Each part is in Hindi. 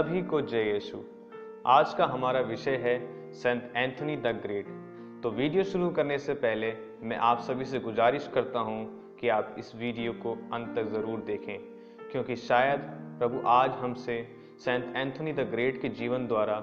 सभी को जय यीशु। आज का हमारा विषय है सेंट एंथनी द ग्रेट। तो वीडियो शुरू करने से पहले मैं आप सभी से गुजारिश करता हूं कि आप इस वीडियो को अंत तक ज़रूर देखें, क्योंकि शायद प्रभु आज हमसे सेंट एंथनी द ग्रेट के जीवन द्वारा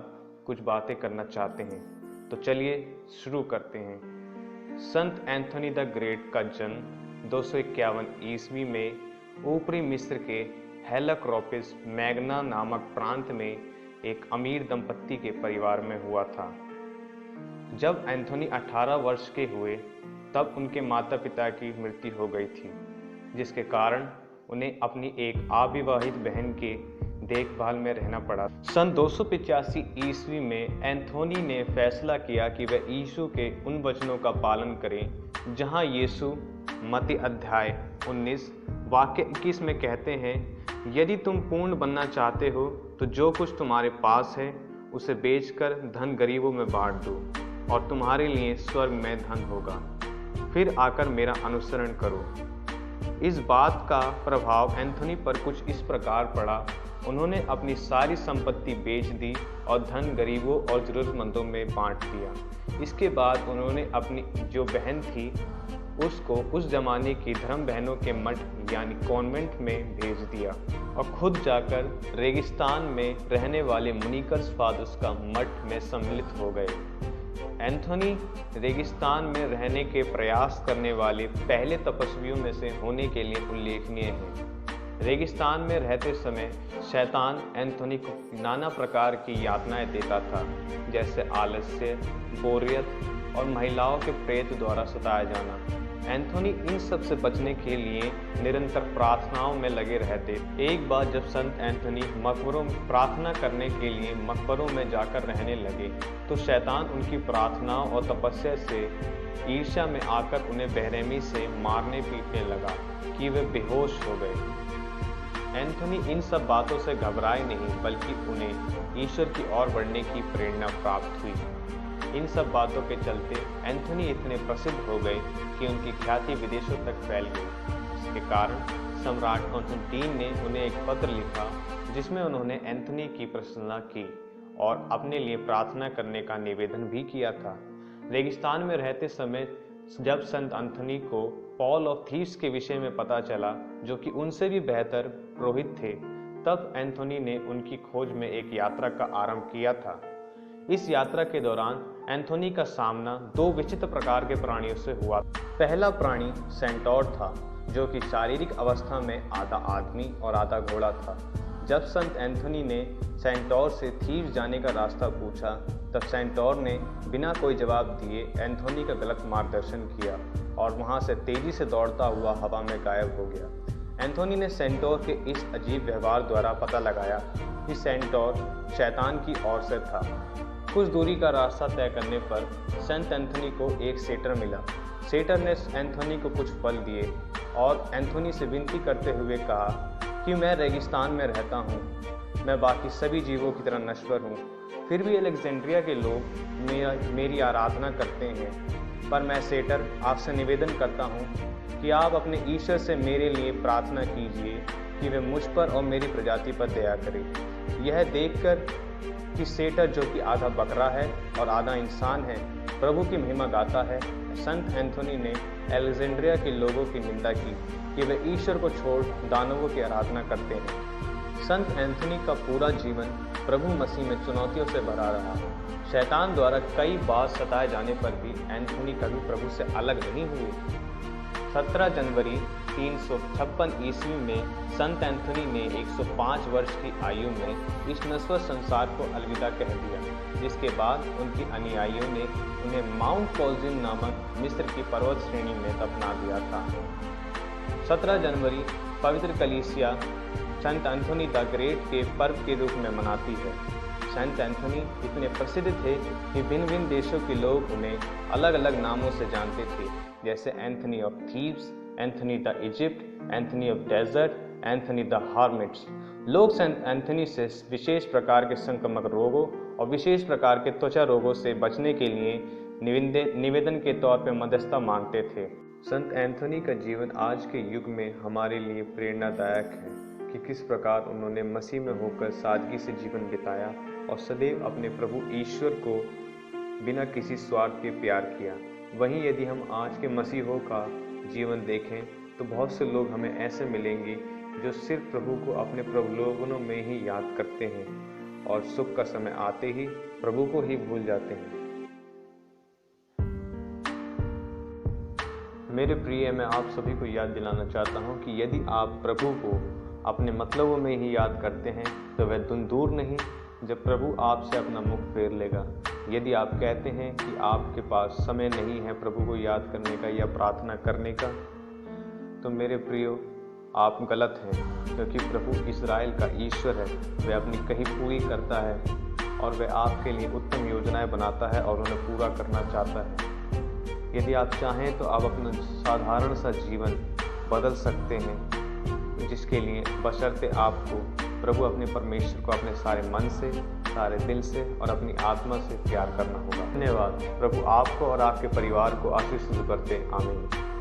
कुछ बातें करना चाहते हैं। तो चलिए शुरू करते हैं। संत एंथनी द ग्रेट का जन्म 251 ईस्वी में ऊपरी मिस्र के हेलक्रोपिस मैग्ना नामक प्रांत में एक अमीर दंपत्ति के परिवार में हुआ था। जब एंथोनी 18 वर्ष के हुए तब उनके माता पिता की मृत्यु हो गई थी, जिसके कारण उन्हें अपनी एक अविवाहित बहन के देखभाल में रहना पड़ा। सन 285 ईस्वी में एंथोनी ने फैसला किया कि वह यीशु के उन वचनों का पालन करें जहां यीशु मत्ती अध्याय 19 वाक्य 21 में कहते हैं, यदि तुम पूर्ण बनना चाहते हो तो जो कुछ तुम्हारे पास है उसे बेचकर धन गरीबों में बांट दो और तुम्हारे लिए स्वर्ग में धन होगा। फिर आकर मेरा अनुसरण करो। इस बात का प्रभाव एंथोनी पर कुछ इस प्रकार पड़ा, उन्होंने अपनी सारी संपत्ति बेच दी और धन गरीबों और जरूरतमंदों में बांट दिया। इसके बाद उन्होंने अपनी जो बहन थी उसको उस जमाने की धर्म बहनों के मठ यानी कॉन्वेंट में भेज दिया और खुद जाकर रेगिस्तान में रहने वाले मुनीकर्स फादर्स का मठ में सम्मिलित हो गए। एंथोनी रेगिस्तान में रहने के प्रयास करने वाले पहले तपस्वियों में से होने के लिए उल्लेखनीय है। रेगिस्तान में रहते समय शैतान एंथोनी को नाना प्रकार की यातनाएं देता था, जैसे आलस्य, बोरियत और महिलाओं के प्रेत द्वारा सताया जाना। एंथोनी इन सब से बचने के लिए निरंतर प्रार्थनाओं में लगे रहते। एक बार जब संत एंथोनी मकबरों में प्रार्थना करने के लिए मकबरों में जाकर रहने लगे तो शैतान उनकी प्रार्थनाओं और तपस्या से ईर्ष्या में आकर उन्हें बेरहमी से मारने पीटने लगा कि वे बेहोश हो गए। एंथोनी इन सब बातों से घबराए नहीं, बल्कि उन्हें ईश्वर की ओर बढ़ने की प्रेरणा प्राप्त हुई। इन सब बातों के चलते एंथोनी इतने प्रसिद्ध हो गए कि उनकी ख्याति विदेशों तक फैल गई। इसके कारण सम्राट कॉन्स्टेंटाइन ने उन्हें एक पत्र लिखा जिसमें उन्होंने एंथोनी की प्रशंसा की और अपने लिए प्रार्थना करने का निवेदन भी किया था। रेगिस्तान में रहते समय जब संत एंथोनी को पॉल ऑफ थीव्स के विषय में पता चला, जो कि उनसे भी बेहतर पुरोहित थे, तब एंथोनी ने उनकी खोज में एक यात्रा का आरंभ किया था। इस यात्रा के दौरान एंथोनी का सामना दो विचित्र प्रकार के प्राणियों से हुआ। पहला प्राणी सेंटोर था, जो कि शारीरिक अवस्था में आधा आदमी और आधा घोड़ा था। जब संत एंथोनी ने सेंटोर से थीव्स जाने का रास्ता पूछा, तब सेंटोर ने बिना कोई जवाब दिए एंथोनी का गलत मार्गदर्शन किया और वहां से तेजी से दौड़ता हुआ हवा में गायब हो गया। एंथोनी ने सेंटोर के इस अजीब व्यवहार द्वारा पता लगाया कि सेंटोर शैतान की ओर से था। कुछ दूरी का रास्ता तय करने पर संत एंथोनी को एक सेटर मिला। सेटर ने एंथोनी को कुछ फल दिए और एंथोनी से विनती करते हुए कहा कि मैं रेगिस्तान में रहता हूँ, मैं बाकी सभी जीवों की तरह नश्वर हूँ, फिर भी अलेक्जेंड्रिया के लोग मेरी आराधना करते हैं। पर मैं सेटर आपसे निवेदन करता हूँ कि आप अपने ईश्वर से मेरे लिए प्रार्थना कीजिए कि वे मुझ पर और मेरी प्रजाति पर दया करें। यह देखकर कि सेटर, जो कि आधा बकरा है और आधा इंसान है, प्रभु की महिमा गाता है, संत एंथोनी ने अलेक्जेंड्रिया के लोगों की निंदा की कि वे ईश्वर को छोड़ दानवों की आराधना करते हैं। संत एंथोनी का पूरा जीवन प्रभु मसीह में चुनौतियों से भरा रहा। शैतान द्वारा कई बार सताए जाने पर भी एंथोनी कभी प्रभु से अलग नहीं हुए। 17 जनवरी 356 ईस्वी में संत एंथोनी ने 105 वर्ष की आयु में इस नश्वर संसार को अलविदा कह दिया, जिसके बाद उनकी अनुयायियों ने उन्हें माउंट कोल्जिन नामक मिस्र की पर्वत श्रेणी में दफना दिया था। 17 जनवरी पवित्र कलीसिया संत एंथोनी द ग्रेट के पर्व के रूप में मनाती है। संत एंथोनी इतने प्रसिद्ध थे कि भिन्न भिन्न देशों के लोग उन्हें अलग अलग नामों से जानते थे, जैसे Anthony of thieves, Anthony the Egypt, Anthony of desert, Anthony the hermits. लोग संत एंथोनी से विशेष प्रकार के संक्रामक रोगों और विशेष प्रकार के त्वचा रोगों से बचने के लिए निवेदन के तौर पर मध्यस्थता मांगते थे। संत एंथोनी का जीवन आज के युग में हमारे लिए प्रेरणादायक है। कि किस प्रकार उन्होंने मसीह में होकर सादगी से जीवन बिताया और सदैव अपने प्रभु ईश्वर को बिना किसी स्वार्थ के प्यार किया। वहीं यदि हम आज के मसीहों का जीवन देखें तो बहुत से लोग हमें ऐसे मिलेंगे जो सिर्फ प्रभु को अपने प्रलोभनों में ही याद करते हैं और सुख का समय आते ही प्रभु को ही भूल जाते हैं। मेरे प्रिय, मैं आप सभी को याद दिलाना चाहता हूं कि यदि आप प्रभु को अपने मतलबों में ही याद करते हैं तो वह दिन दूर नहीं जब प्रभु आपसे अपना मुख फेर लेगा। यदि आप कहते हैं कि आपके पास समय नहीं है प्रभु को याद करने का या प्रार्थना करने का, तो मेरे प्रियो, आप गलत हैं, क्योंकि प्रभु इस्राएल का ईश्वर है। वह अपनी कही पूरी करता है और वह आपके लिए उत्तम योजनाएं बनाता है और उन्हें पूरा करना चाहता है। यदि आप चाहें तो आप अपना साधारण सा जीवन बदल सकते हैं, जिसके लिए बशर्ते आपको प्रभु अपने परमेश्वर को अपने सारे मन से, सारे दिल से और अपनी आत्मा से प्यार करना होगा। धन्यवाद। प्रभु आपको और आपके परिवार को आशीष करते। आमीन।